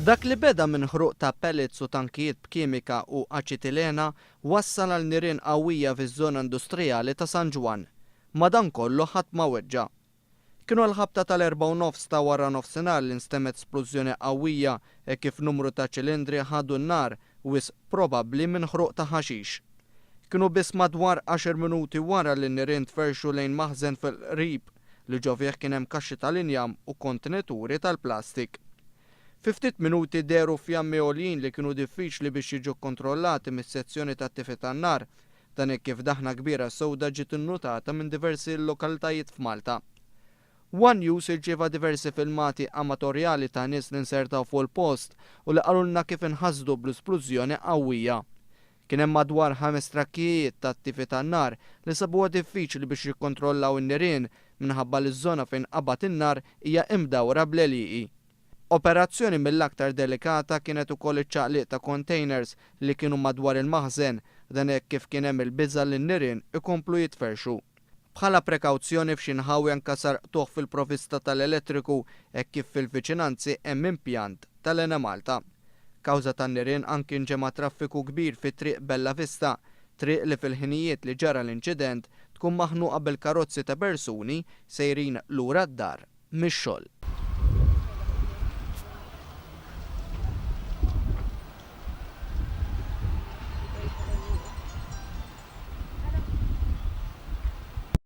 Dak li beda minn ħruq ta' pellets u tankijiet b'kimika u acitilena wassal għal nirien qawwija fiż-żona industrijali ta' San Ġwann. Madankollhu ħadd ma weġġa'. Kienu l-ħabta tal-4:nofs ta' wara nofsinhar li nstemet spluzzjoni qawwija kif numru ta' ċilindri ħadu n-nar wisq probabbli minn ħruq ta' ħaxix. Kienu biss madwar 10 minuti wara li n-nirien tferxu lejn maħżen fil-qrib li ġo fih kien hemm kaxxi tal-injam u kontenituri tal-plastik. Fi ftit minuti deru fjammi għoljin li kienu diffiċli biex jiġu kontrollati mis-sezzjoni tat-tifi tan-nar, dan hekk kif daħna kbira sewda ġiet innutata minn diversi lokalitajiet f'Malta. One News irċieva diversi filmati amatorjali ta' nies li nsertaw fuq il-post u li qalulna kif inħassdu bl-spluzzjoni qawwija. Kien hemm madwar 5 tankijiet tat-tifi tan-nar li sabuha diffiċli biex jikkontrollaw in-nirien minħabba li ż-żona fejn qabad in-nar hija imdawra bl-għelieqi. Operazzjoni mill-aktar delikata kienet ukoll iċ-ċaqliq ta' containers li kienu madwar il-maħżen, dan hekk kif kien hemm il-biża' li n-nirien ikomplu jitferxu. Bħala prekawzjoni f'xi nħawi nkasar tuħ fil-provista tal-elettriku hekk kif fil-viċinanzi hemm impjant tal-Ena Malta. Kawża tan-nirien anki nġema' traffiku kbir fit-triq Bella Vista, triq li fil-ħinijiet li ġara l-inċident tkun maħnuqa bil-karozzi ta' persuni sejrin lura d-dar mix-xogħol.